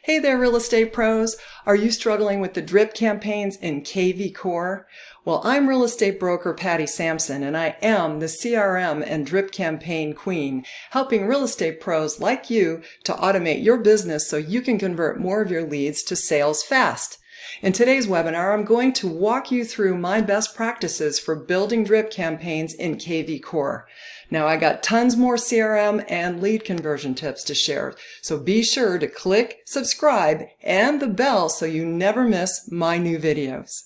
Hey there, real estate pros. Are you struggling with the drip campaigns in KVCore? Well, I'm real estate broker Patti Sampson, and I am the CRM and Drip campaign queen, helping real estate pros like you to automate your business so you can convert more of your leads to sales fast. In today's webinar, I'm going to walk you through my best practices for building drip campaigns in KVCore. Now, I got tons more CRM and lead conversion tips to share, so be sure to click subscribe and the bell so you never miss my new videos.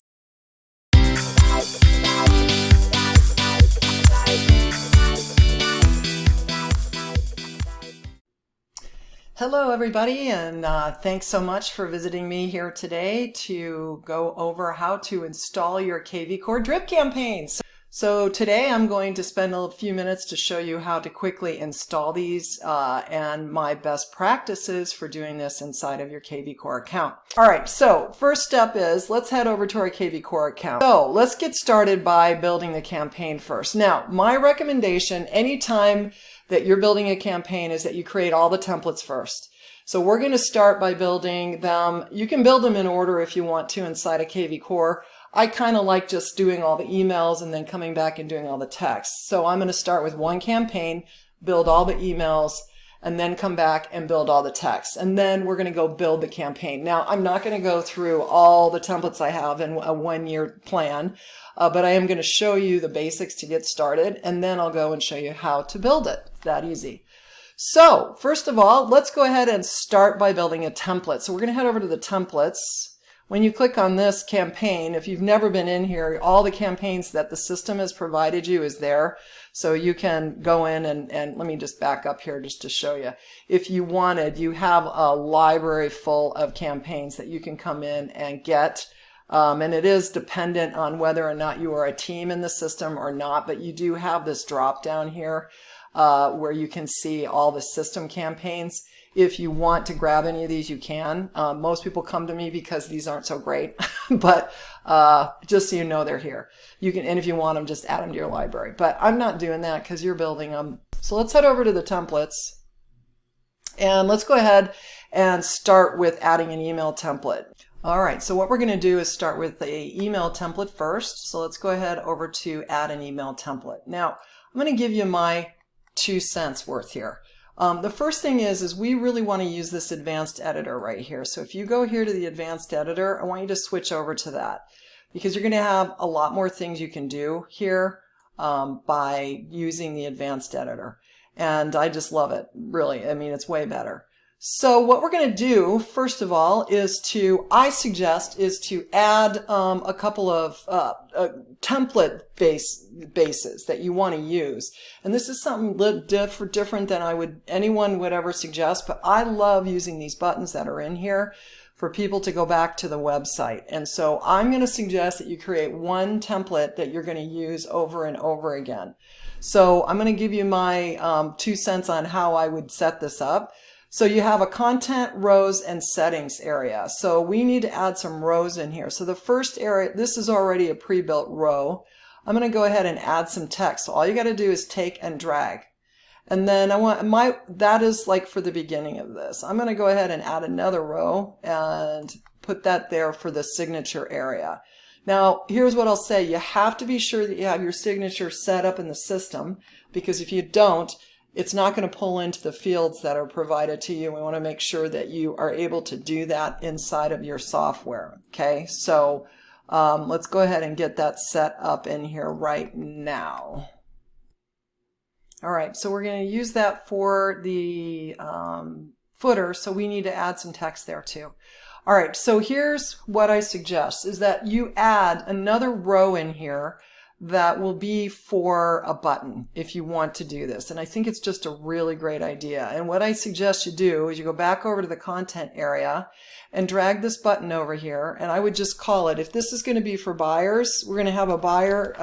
Hello everybody, and thanks so much for visiting me here today to go over how to install your KVCore drip campaigns. So today I'm going to spend a few minutes to show you how to quickly install these and my best practices for doing this inside of your KVCore account. Alright, so first step is let's head over to our KVCore account. So let's get started by building the campaign first. Now, my recommendation anytime that you're building a campaign is that you create all the templates first. So we're going to start by building them. You can build them in order if you want to inside of KVCore. I kind of like just doing all the emails and then coming back and doing all the text. So I'm going to start with one campaign, build all the emails, and then come back and build all the text. And then we're going to go build the campaign. Now, I'm not going to go through all the templates I have in a one-year plan, but I am going to show you the basics to get started, and then I'll go and show you how to build it. It's that easy. So first of all, let's go ahead and start by building a template. So we're going to head over to the templates. When you click on this campaign, if you've never been in here, all the campaigns that the system has provided you is there. So you can go in and let me just back up here just to show you. If you wanted, you have a library full of campaigns that you can come in and get. And it is dependent on whether or not you are a team in the system or not, but you do have this drop down here where you can see all the system campaigns. If you want to grab any of these, you can. Most people come to me because these aren't so great, but just so you know they're here. You can, and if you want them, just add them to your library. But I'm not doing that because you're building them. So let's head over to the templates, and let's go ahead and start with adding an email template. All right, so what we're going to do is start with the email template first. So let's go ahead over to add an email template. Now, I'm going to give you my 2 cents worth here. The first thing is we really want to use this advanced editor right here. So if you go here to the advanced editor, I want you to switch over to that because you're going to have a lot more things you can do here by using the advanced editor. And I just love it, really. I mean, it's way better. So what we're going to do, first of all, I suggest to add a couple of template bases that you want to use. And this is something a little different than anyone would ever suggest, but I love using these buttons that are in here for people to go back to the website. And so I'm going to suggest that you create one template that you're going to use over and over again. So I'm going to give you my 2 cents on how I would set this up. So you have a content, rows, and settings area. So we need to add some rows in here. So the first area, this is already a pre-built row. I'm going to go ahead and add some text. So all you got to do is take and drag. And then that is like for the beginning of this. I'm going to go ahead and add another row and put that there for the signature area. Now, here's what I'll say. You have to be sure that you have your signature set up in the system, because if you don't, it's not going to pull into the fields that are provided to you. We want to make sure that you are able to do that inside of your software. Okay, so let's go ahead and get that set up in here right now. All right, so we're going to use that for the footer, so we need to add some text there too. All right, so here's what I suggest is that you add another row in here that will be for a button if you want to do this. And I think it's just a really great idea. And what I suggest you do is you go back over to the content area and drag this button over here. And I would just call it, if this is going to be for buyers, we're going to have a buyer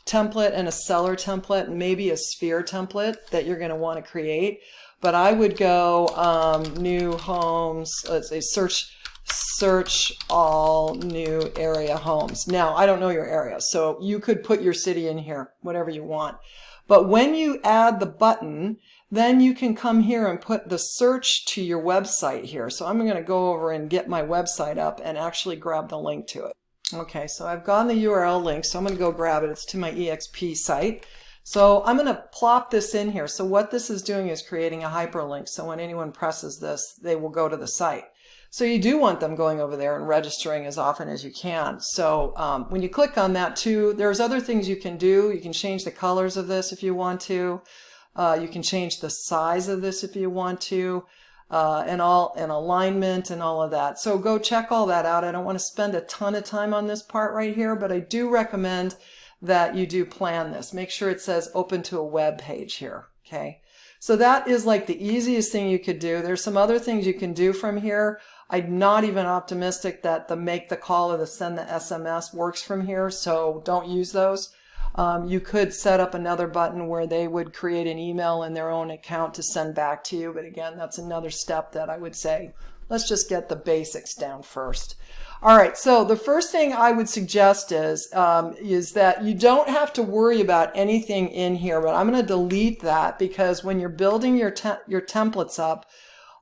template and a seller template and maybe a sphere template that you're going to want to create. But I would go new homes, let's say search all new area homes. Now, I don't know your area, so you could put your city in here, whatever you want. But when you add the button, then you can come here and put the search to your website here. So I'm going to go over and get my website up and actually grab the link to it. Okay, so I've gotten the URL link, so I'm going to go grab it. It's to my EXP site. So I'm going to plop this in here. So what this is doing is creating a hyperlink. So when anyone presses this, they will go to the site. So you do want them going over there and registering as often as you can. So when you click on that too, there's other things you can do. You can change the colors of this if you want to. You can change the size of this if you want to, and alignment and all of that. So go check all that out. I don't want to spend a ton of time on this part right here, but I do recommend that you do plan this. Make sure it says open to a web page here. Okay. So that is like the easiest thing you could do. There's some other things you can do from here. I'm not even optimistic that the make the call or the send the SMS works from here, so don't use those. You could set up another button where they would create an email in their own account to send back to you, but again, that's another step that I would say, let's just get the basics down first. All right, so the first thing I would suggest is that you don't have to worry about anything in here, but I'm going to delete that because when you're building your templates up,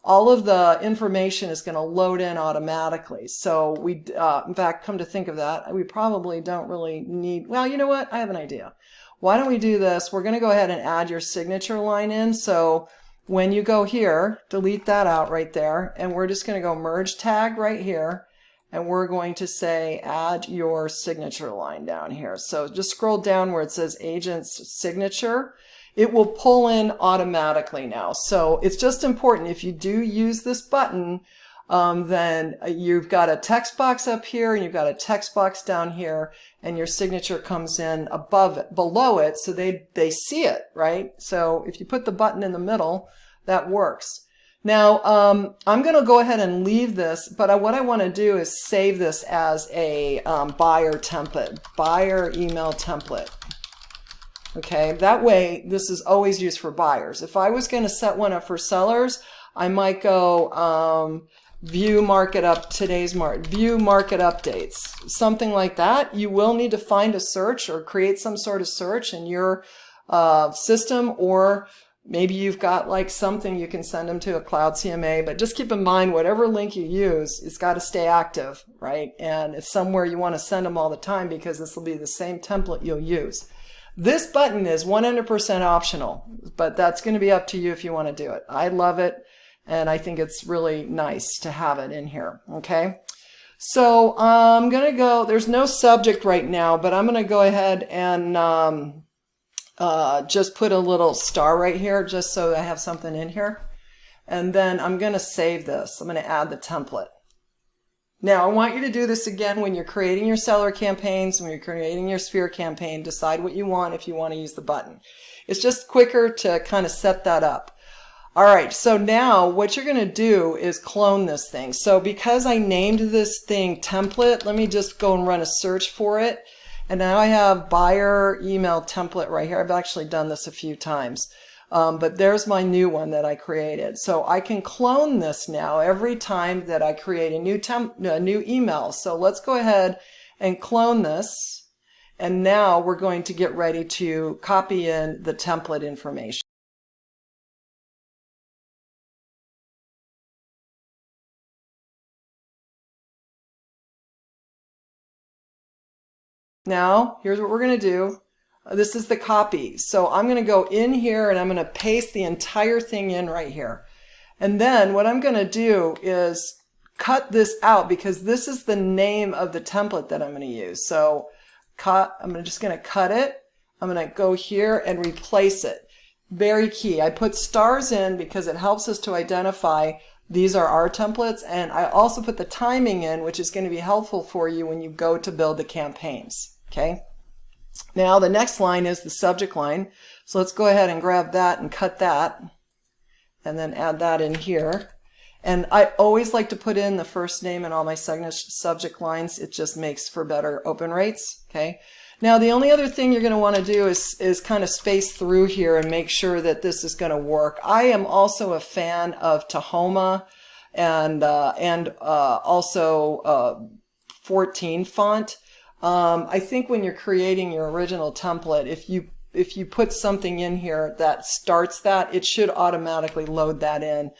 all of the information is going to load in automatically. So we, in fact, come to think of that, we probably don't really need, well, you know what? I have an idea. Why don't we do this? We're going to go ahead and add your signature line in. So when you go here, delete that out right there. And we're just going to go merge tag right here. And we're going to say add your signature line down here. So just scroll down where it says agent's signature. It will pull in automatically now. So it's just important if you do use this button, then you've got a text box up here and you've got a text box down here, and your signature comes in above it, below it, so they see it, right? So if you put the button in the middle, that works. Now, I'm going to go ahead and leave this, but what I want to do is save this as a buyer template, buyer email template. Okay, that way this is always used for buyers. If I was going to set one up for sellers, I might go view market updates, something like that. You will need to find a search or create some sort of search in your system, or maybe you've got like something you can send them to a cloud CMA, but just keep in mind whatever link you use, it's got to stay active, right? And it's somewhere you want to send them all the time because this will be the same template you'll use. This button is 100% optional, but that's going to be up to you if you want to do it. I love it, and I think it's really nice to have it in here, okay? So I'm going to go, there's no subject right now, but I'm going to go ahead and just put a little star right here just so I have something in here. And then I'm going to save this. I'm going to add the template. Now, I want you to do this again when you're creating your seller campaigns, when you're creating your sphere campaign. Decide what you want if you want to use the button. It's just quicker to kind of set that up. All right, so now what you're going to do is clone this thing. So because I named this thing template, let me just go and run a search for it. And now I have buyer email template right here. I've actually done this a few times. But there's my new one that I created. So I can clone this now every time that I create a new email. So let's go ahead and clone this. And now we're going to get ready to copy in the template information. Now, here's what we're going to do. This is the copy. So I'm going to go in here and I'm going to paste the entire thing in right here. And then what I'm going to do is cut this out because this is the name of the template that I'm going to use. So I'm just going to cut it. I'm going to go here and replace it. Very key. I put stars in because it helps us to identify these are our templates. And I also put the timing in, which is going to be helpful for you when you go to build the campaigns. Okay. Now the next line is the subject line. So let's go ahead and grab that and cut that and then add that in here. And I always like to put in the first name in all my subject lines. It just makes for better open rates. Okay. Now the only other thing you're going to want to do is kind of space through here and make sure that this is going to work. I am also a fan of Tahoma and also 14 font. I think when you're creating your original template, if you if you put something in here that starts that, it should automatically load that in.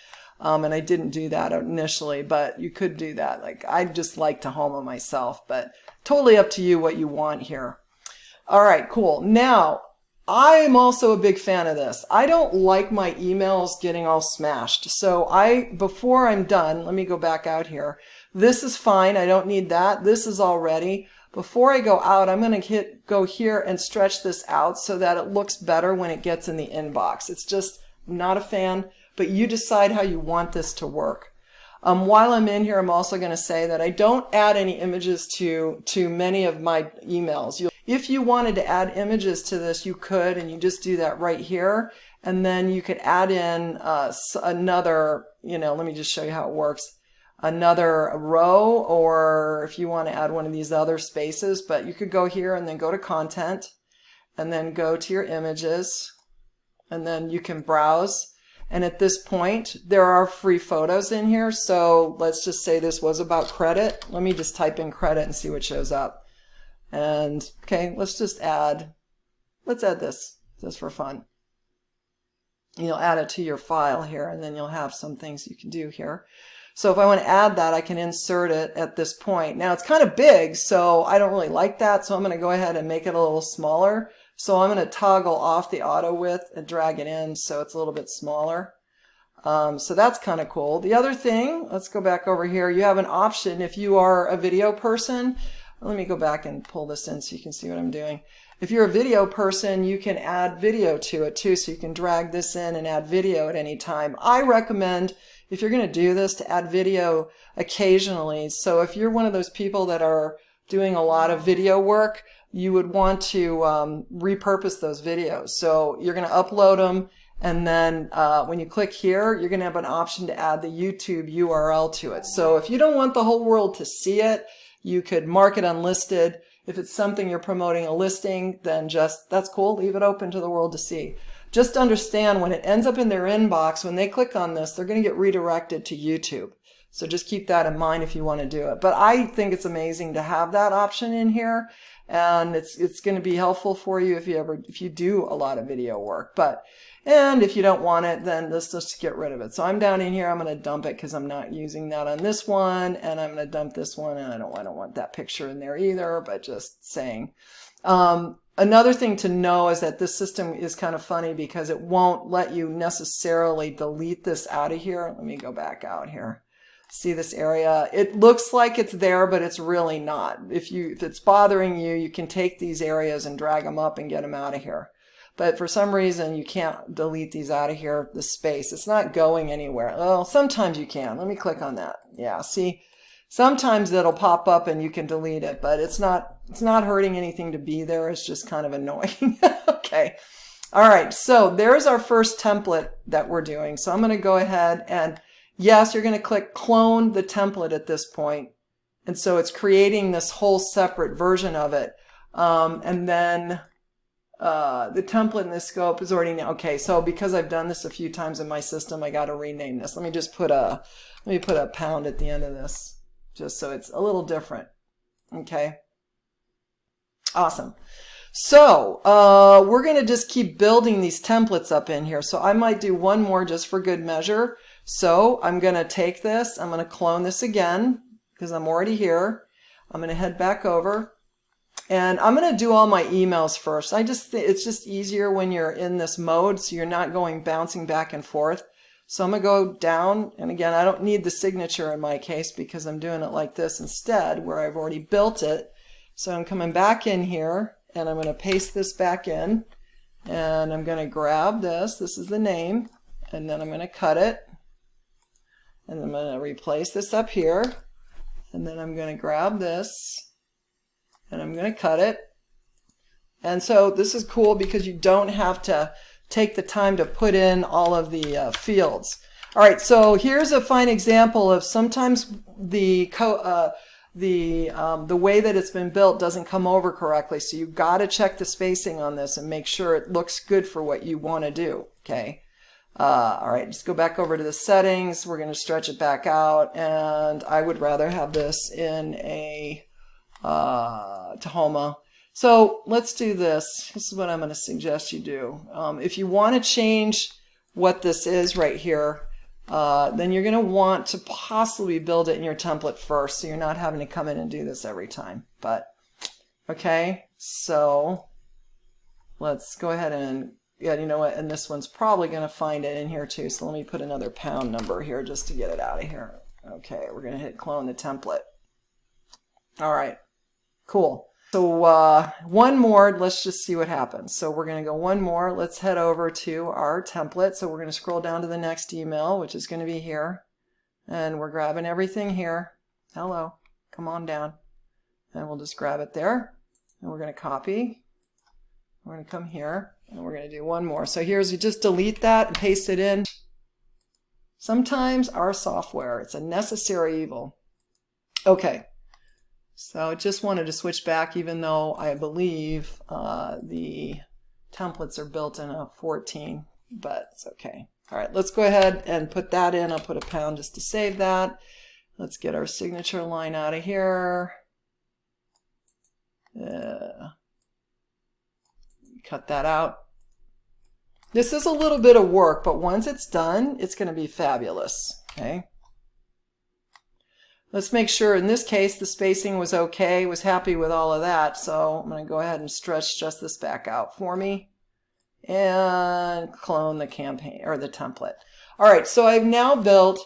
And I didn't do that initially, but you could do that. Like, I just like Tahoma myself, but totally up to you what you want here. All right, cool. Now, I'm also a big fan of this. I don't like my emails getting all smashed. So before I'm done, let me go back out here. This is fine. I don't need that. This is all ready. Before I go out, I'm going to go here and stretch this out so that it looks better when it gets in the inbox. It's just not a fan, but you decide how you want this to work. While I'm in here, I'm also going to say that I don't add any images to many of my emails. If you wanted to add images to this, you could, and you just do that right here. And then you could add in another, let me just show you how it works. Another row, or if you want to add one of these other spaces, but you could go here and then go to content and then go to your images, and then you can browse. And at this point, there are free photos in here. So let's just say this was about credit. Let me just type in credit and see what shows up. And okay, let's add this just for fun. You'll add it to your file here, and then you'll have some things you can do here. So if I want to add that, I can insert it at this point. Now it's kind of big, so I don't really like that. So I'm going to go ahead and make it a little smaller. So I'm going to toggle off the auto width and drag it in so it's a little bit smaller. So that's kind of cool. The other thing, let's go back over here. You have an option if you are a video person. Let me go back and pull this in so you can see what I'm doing. If you're a video person, you can add video to it too. So you can drag this in and add video at any time. I recommend, if you're going to do this, to add video occasionally. So if you're one of those people that are doing a lot of video work, you would want to repurpose those videos. So you're going to upload them, and then when you click here, you're going to have an option to add the YouTube URL to it. So if you don't want the whole world to see it, you could mark it unlisted. If it's something you're promoting a listing, then that's cool. Leave it open to the world to see. Just understand, when it ends up in their inbox, when they click on this, they're going to get redirected to YouTube. So just keep that in mind if you want to do it. But I think it's amazing to have that option in here, and it's going to be helpful for you if you do a lot of video work. And if you don't want it, then let's just get rid of it. So I'm down in here. I'm going to dump it because I'm not using that on this one, and I'm going to dump this one, and I don't want that picture in there either, but just saying. Another thing to know is that this system is kind of funny because it won't let you necessarily delete this out of here. Let me go back out here. See this area? It looks like it's there, but it's really not. If it's bothering you, you can take these areas and drag them up and get them out of here. But for some reason, you can't delete these out of here, the space. It's not going anywhere. Well, sometimes you can. Let me click on that. Yeah, see? Sometimes it'll pop up and you can delete it, but it's not hurting anything to be there. It's just kind of annoying. Okay. All right. So there's our first template that we're doing. So I'm going to go ahead and, yes, you're going to click clone the template at this point. And so it's creating this whole separate version of it. And then the template in this scope is already now. Okay. So because I've done this a few times in my system, I got to rename this. Let me just put a pound at the end of this, just so it's a little different. Okay. Awesome. So we're going to just keep building these templates up in here. So I might do one more just for good measure. So I'm going to take this. I'm going to clone this again because I'm already here. I'm going to head back over. And I'm going to do all my emails first. It's just easier when you're in this mode, so you're not bouncing back and forth. So I'm going to go down, and again, I don't need the signature in my case because I'm doing it like this instead, where I've already built it. So I'm coming back in here, and I'm going to paste this back in, and I'm going to grab this. This is the name, and then I'm going to cut it, and I'm going to replace this up here, and then I'm going to grab this, and I'm going to cut it. And so this is cool because you don't have to take the time to put in all of the fields. All right, so here's a fine example of sometimes the way that it's been built doesn't come over correctly. So you've got to check the spacing on this and make sure it looks good for what you want to do. Okay. All right, just go back over to the settings. We're going to stretch it back out, and I would rather have this in a Tahoma. So let's do this. This is what I'm going to suggest you do. If you want to change what this is right here, then you're going to want to possibly build it in your template first, so you're not having to come in and do this every time. But okay, so let's go ahead and, yeah, you know what, and this one's probably going to find it in here too, so let me put another pound number here just to get it out of here. Okay, we're going to hit clone the template. All right, cool. So one more, let's just see what happens. So we're going to go one more. Let's head over to our template. So we're going to scroll down to the next email, which is going to be here. And we're grabbing everything here. Hello, come on down. And we'll just grab it there. And we're going to copy. We're going to come here. And we're going to do one more. So here's, you just delete that and paste it in. Sometimes our software, it's a necessary evil. Okay. So I just wanted to switch back, even though I believe the templates are built in a 14, but it's okay. All right, let's go ahead and put that in. I'll put a pound just to save that. Let's get our signature line out of here. Cut that out. This is a little bit of work, but once it's done, it's going to be fabulous. Okay. Let's make sure, in this case, the spacing was okay, was happy with all of that. So I'm going to go ahead and stretch just this back out for me and clone the campaign or the template. All right, so I've now built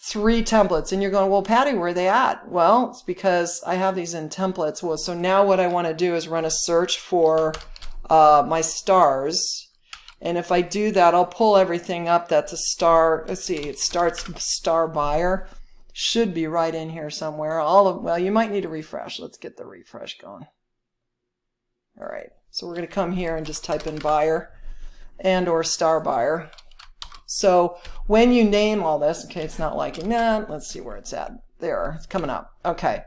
3 templates, and you're going, well, Patti, where are they at? Well, it's because I have these in templates. Well, so now what I want to do is run a search for my stars. And if I do that, I'll pull everything up that's a star. Let's see, it starts star buyer. Should be right in here somewhere. Well, you might need a refresh. Let's get the refresh going. All right, so we're going to come here and just type in buyer and or star buyer. So when you name all this, okay, it's not liking that. Let's see where it's at. There, it's coming up. Okay,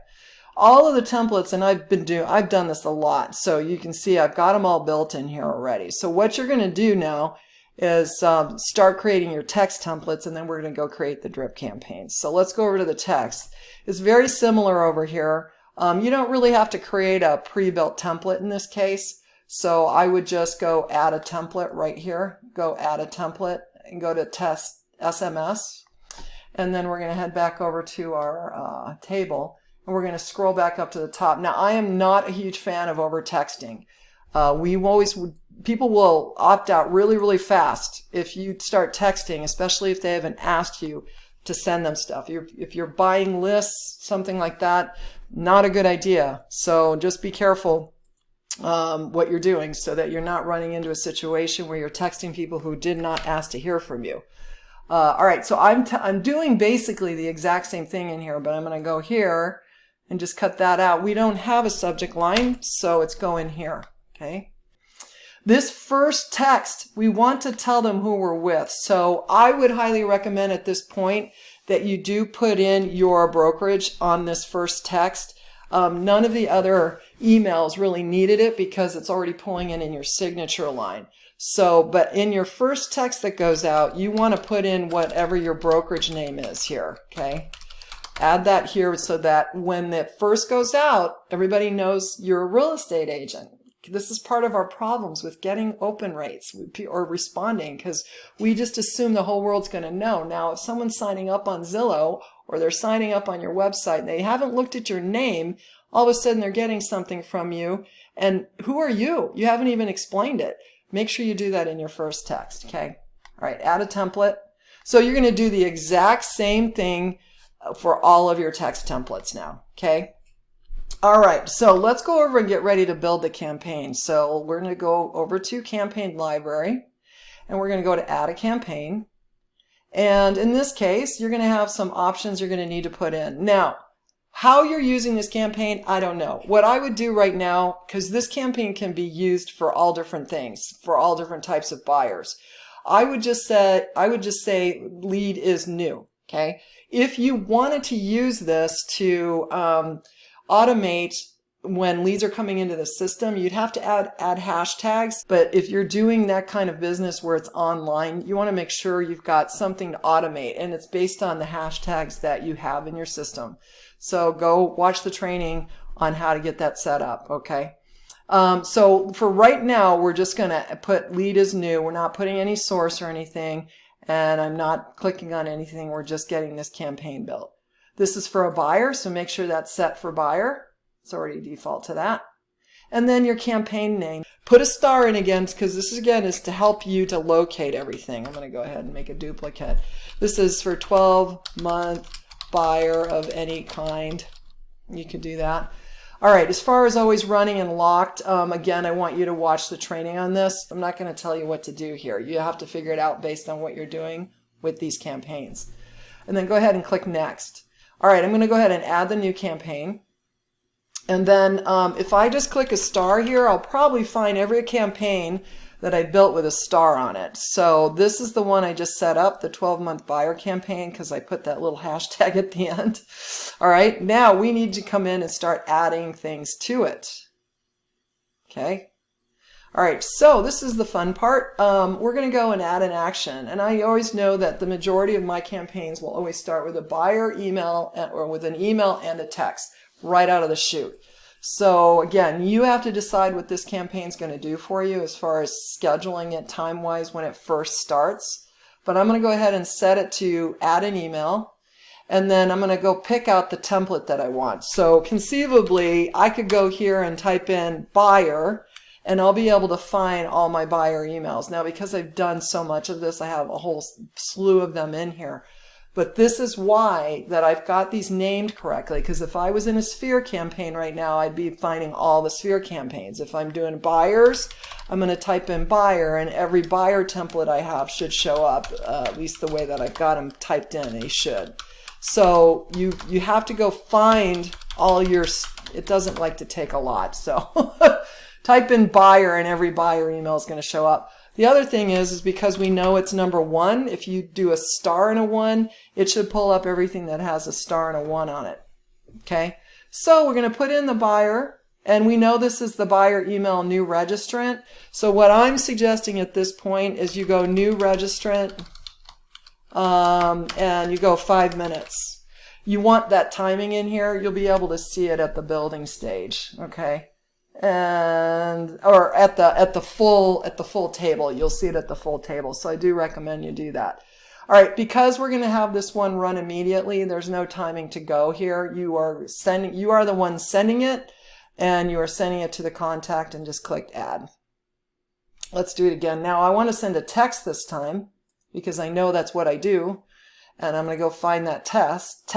all of the templates, and I've done this a lot. So you can see I've got them all built in here already. So what you're going to do now is start creating your text templates, and then we're going to go create the drip campaigns. So let's go over to the text. It's very similar over here. You don't really have to create a pre-built template in this case. So I would just go add a template right here. Go add a template and go to test SMS. And then we're going to head back over to our table, and we're going to scroll back up to the top. Now, I am not a huge fan of over texting. People will opt out really, really fast if you start texting, especially if they haven't asked you to send them stuff. If you're buying lists, something like that, not a good idea. So just be careful what you're doing so that you're not running into a situation where you're texting people who did not ask to hear from you. All right, so I'm doing basically the exact same thing in here, but I'm going to go here and just cut that out. We don't have a subject line, so it's going here. Okay. This first text, we want to tell them who we're with. So I would highly recommend at this point that you do put in your brokerage on this first text. None of the other emails really needed it because it's already pulling in your signature line. So, but in your first text that goes out, you want to put in whatever your brokerage name is here. Okay. Add that here so that when it first goes out, everybody knows you're a real estate agent. This is part of our problems with getting open rates or responding, because we just assume the whole world's going to know. Now, if someone's signing up on Zillow or they're signing up on your website and they haven't looked at your name, all of a sudden they're getting something from you. And who are you? You haven't even explained it. Make sure you do that in your first text. Okay. All right. Add a template. So you're going to do the exact same thing for all of your text templates now. Okay. All right, so let's go over and get ready to build the campaign. So we're going to go over to Campaign Library, and we're going to go to Add a Campaign. And in this case, you're going to have some options you're going to need to put in. Now, how you're using this campaign, I don't know. What I would do right now, because this campaign can be used for all different things, for all different types of buyers. I would just say lead is new, okay? If you wanted to use this to automate when leads are coming into the system, you'd have to add hashtags. But if you're doing that kind of business where it's online, you want to make sure you've got something to automate, and it's based on the hashtags that you have in your system. So go watch the training on how to get that set up, okay? So for right now, we're just going to put lead as new. We're not putting any source or anything, and I'm not clicking on anything. We're just getting this campaign built. This is for a buyer, so make sure that's set for buyer. It's already default to that. And then your campaign name. Put a star in again, because this is to help you to locate everything. I'm going to go ahead and make a duplicate. This is for 12-month buyer of any kind. You could do that. All right, as far as always running and locked, again, I want you to watch the training on this. I'm not going to tell you what to do here. You have to figure it out based on what you're doing with these campaigns. And then go ahead and click Next. All right, I'm going to go ahead and add the new campaign. And then if I just click a star here, I'll probably find every campaign that I built with a star on it. So this is the one I just set up, the 12-month buyer campaign, because I put that little hashtag at the end. All right, now we need to come in and start adding things to it. Okay. All right, so this is the fun part. We're going to go and add an action. And I always know that the majority of my campaigns will always start with a buyer email or with an email and a text right out of the chute. So again, you have to decide what this campaign is going to do for you as far as scheduling it time-wise when it first starts. But I'm going to go ahead and set it to add an email. And then I'm going to go pick out the template that I want. So conceivably, I could go here and type in buyer, and I'll be able to find all my buyer emails. Now, because I've done so much of this, I have a whole slew of them in here. But this is why that I've got these named correctly, because if I was in a Sphere campaign right now, I'd be finding all the Sphere campaigns. If I'm doing buyers, I'm going to type in buyer, and every buyer template I have should show up, at least the way that I've got them typed in, they should. So you have to go find all your, it doesn't like to take a lot, so type in buyer and every buyer email is going to show up. The other thing is because we know it's number 1, if you do a star and a 1, it should pull up everything that has a star and a 1 on it. Okay, so we're going to put in the buyer, and we know this is the buyer email new registrant. So what I'm suggesting at this point is you go new registrant, and you go 5 minutes. You want that timing in here. You'll be able to see it at the building stage. Okay. And or at the full table, you'll see it at the full table. So I do recommend you do that. All right, because we're going to have this one run immediately, there's no timing to go here. You are the one sending it, and you are sending it to the contact, and just click add. Let's do it again. Now I want to send a text this time because I know that's what I do, and I'm going to go find that text.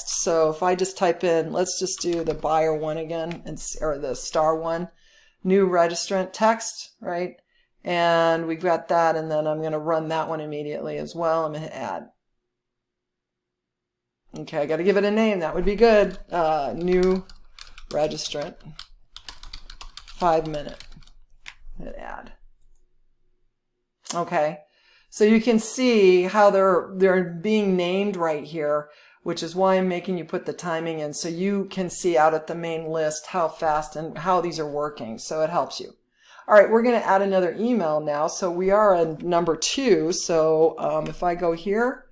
So if I just type in, let's just do the buyer one again, or the star one, new registrant text, right? And we've got that, and then I'm going to run that one immediately as well. I'm going to hit add. Okay, I got to give it a name. That would be good. New registrant, 5 minute. Hit add. Okay, so you can see how they're being named right here, which is why I'm making you put the timing in, so you can see out at the main list how fast and how these are working, so it helps you. All right, we're going to add another email now. So we are at number 2. So if I go here,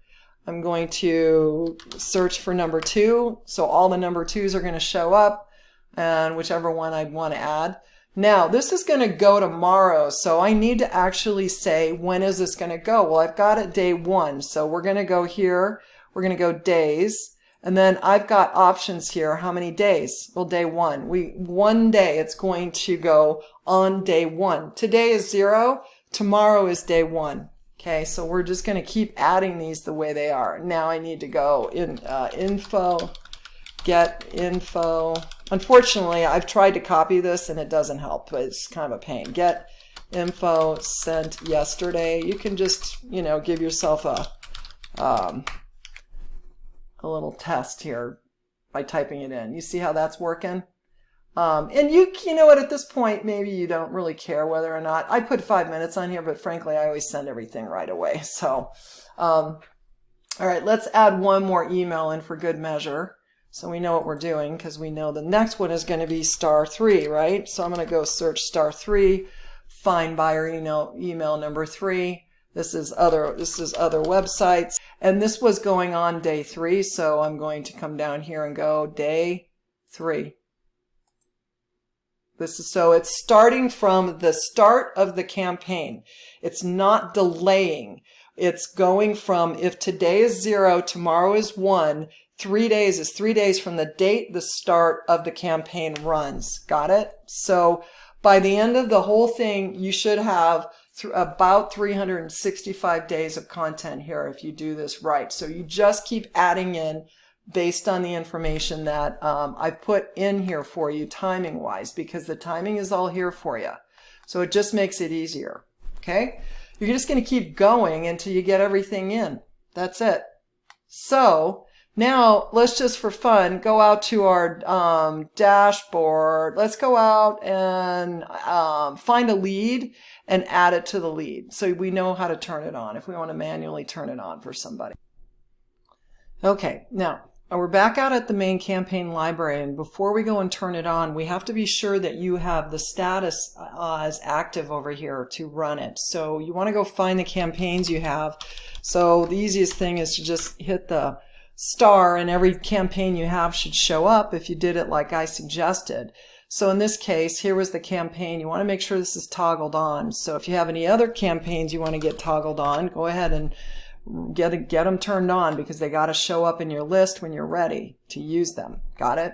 I'm going to search for number 2. So all the number 2s are going to show up, and whichever one I want to add. Now, this is going to go tomorrow, so I need to actually say, when is this going to go? Well, I've got it day 1, so we're going to go here. We're going to go days, and then I've got options here. How many days? Well, day 1. One day it's going to go on day 1. Today is 0. Tomorrow is day 1. Okay, so we're just going to keep adding these the way they are. Now I need to go in info, get info. Unfortunately, I've tried to copy this and it doesn't help, but it's kind of a pain. Get info sent yesterday. You can just, give yourself a little test here by typing it in. You see how that's working? And you know what, at this point, maybe you don't really care whether or not. I put 5 minutes on here, but frankly, I always send everything right away. So, all right, let's add one more email in for good measure. So we know what we're doing because we know the next one is going to be star 3, right? So I'm going to go search star 3, find buyer email number 3. This is other websites, and this was going on day 3. So I'm going to come down here and go day 3. So it's starting from the start of the campaign. It's not delaying. It's going from, if today is 0, tomorrow is 1, 3 days is 3 days from the date the start of the campaign runs. Got it? So by the end of the whole thing, you should have about 365 days of content here if you do this right. So you just keep adding in based on the information that I've put in here for you timing wise, because the timing is all here for you. So it just makes it easier. Okay? You're just going to keep going until you get everything in. That's it. So now let's just for fun go out to our dashboard. Let's go out and find a lead and add it to the lead so we know how to turn it on if we want to manually turn it on for somebody. Okay, now we're back out at the main campaign library, and before we go and turn it on, we have to be sure that you have the status as active over here to run it. So you want to go find the campaigns you have. So the easiest thing is to just hit the star, and every campaign you have should show up if you did it like I suggested. So in this case, here was the campaign. You want to make sure this is toggled on. So if you have any other campaigns you want to get toggled on, go ahead and get them turned on, because they got to show up in your list when you're ready to use them. Got it?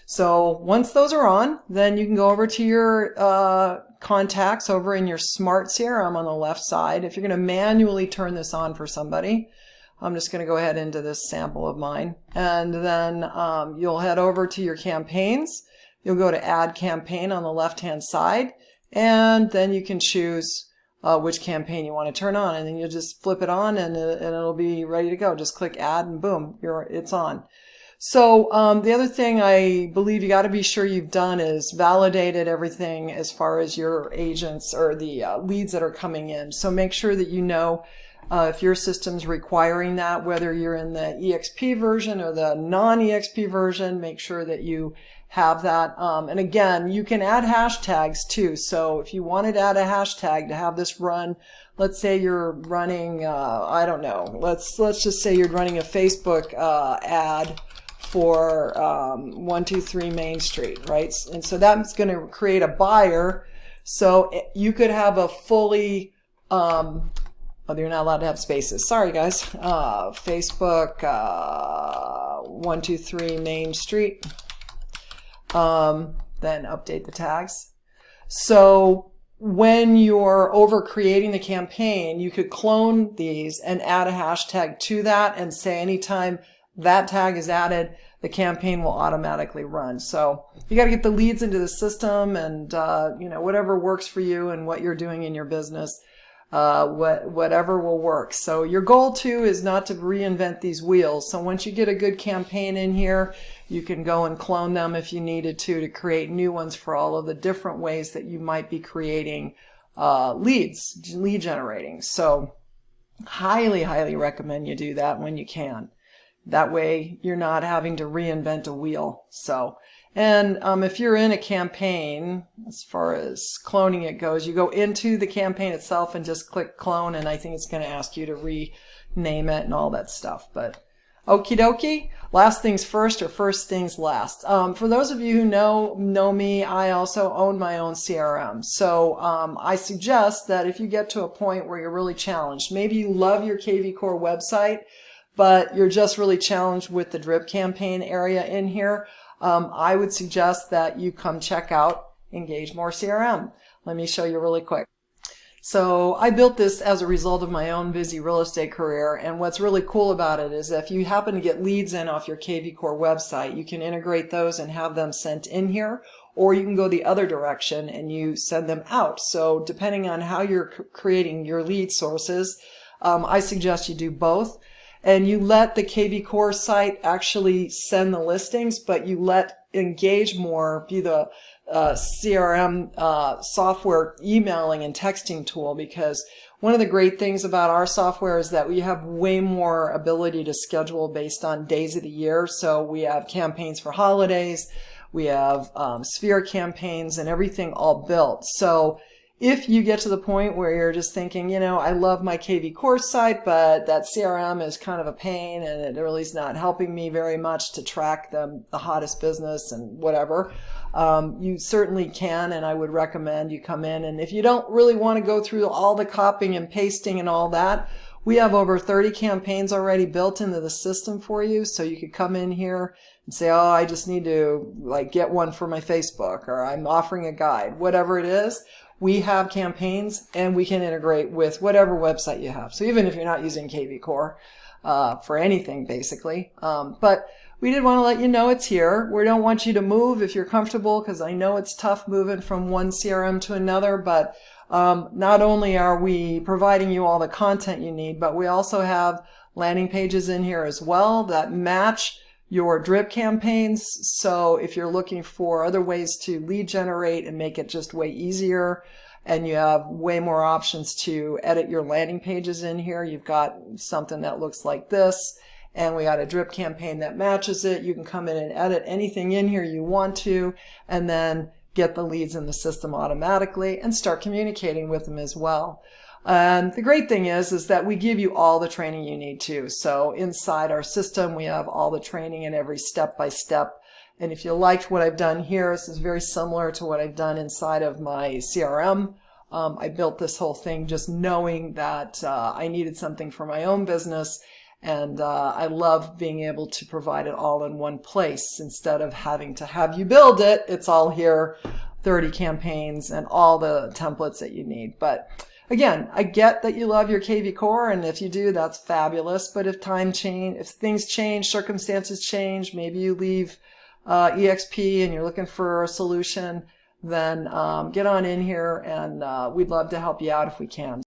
So once those are on, then you can go over to your contacts over in your Smart CRM on the left side. If you're going to manually turn this on for somebody, I'm just going to go ahead into this sample of mine, and then you'll head over to your campaigns. You'll go to Add Campaign on the left-hand side, and then you can choose which campaign you want to turn on, and then you'll just flip it on, and it'll be ready to go. Just click Add, and boom, it's on. So the other thing I believe you got to be sure you've done is validated everything as far as your agents or the leads that are coming in. So make sure that you know if your system's requiring that, whether you're in the EXP version or the non-EXP version, make sure that you have that. And again, you can add hashtags too. So if you wanted to add a hashtag to have this run, let's say you're running, I don't know, let's just say you're running a Facebook ad for 123 Main Street, right? And so that's going to create a buyer. So you could have a fully, oh, you're not allowed to have spaces. Sorry, guys. Facebook 123 Main Street. Then update the tags. So when you're over creating the campaign, you could clone these and add a hashtag to that and say anytime that tag is added, the campaign will automatically run. So you got to get the leads into the system, and you know, whatever works for you and what you're doing in your business, whatever will work. So your goal too is not to reinvent these wheels. So once you get a good campaign in here, you can go and clone them if you needed to create new ones for all of the different ways that you might be creating lead generating. So highly recommend you do that when you can. That way you're not having to reinvent a wheel. So, and if you're in a campaign, as far as cloning it goes, you go into the campaign itself and just click clone, and I think it's going to ask you to rename it and all that stuff. But okie dokie, last things first, or first things last. For those of you who know me, I also own my own CRM. So I suggest that if you get to a point where you're really challenged, maybe you love your KVCore website, but you're just really challenged with the drip campaign area in here, I would suggest that you come check out Engage More CRM. Let me show you really quick. So I built this as a result of my own busy real estate career, and what's really cool about it is if you happen to get leads in off your KVCore website, you can integrate those and have them sent in here, or you can go the other direction and you send them out. So depending on how you're creating your lead sources, I suggest you do both. And you let the KVCore site actually send the listings, but you let Engage More be the CRM software emailing and texting tool, because one of the great things about our software is that we have way more ability to schedule based on days of the year. So we have campaigns for holidays, we have sphere campaigns, and everything all built. So If you get to the point where you're just thinking, you know, I love my KVCore site, but that CRM is kind of a pain and it really is not helping me very much to track the hottest business and whatever, you certainly can, and I would recommend you come in. And if you don't really want to go through all the copying and pasting and all that, we have over 30 campaigns already built into the system for you, so you could come in here and say, oh, I just need to like get one for my Facebook, or I'm offering a guide, whatever it is. We have campaigns and we can integrate with whatever website you have. So even if you're not using KVCore for anything, basically. But we did want to let you know it's here. We don't want you to move if you're comfortable, because I know it's tough moving from one CRM to another, but not only are we providing you all the content you need, but we also have landing pages in here as well that match your drip campaigns. So if you're looking for other ways to lead generate and make it just way easier, and you have way more options to edit your landing pages in here, you've got something that looks like this, and we got a drip campaign that matches it. You can come in and edit anything in here you want to, and then get the leads in the system automatically and start communicating with them as well. And the great thing is that we give you all the training you need to. So inside our system, we have all the training in every step by step. And if you liked what I've done here, this is very similar to what I've done inside of my CRM. I built this whole thing just knowing that I needed something for my own business. And I love being able to provide it all in one place instead of having to have you build it. It's all here, 30 campaigns and all the templates that you need. But again, I get that you love your KVCore, and if you do, that's fabulous. But if things change, circumstances change, maybe you leave EXP and you're looking for a solution, then get on in here, and we'd love to help you out if we can.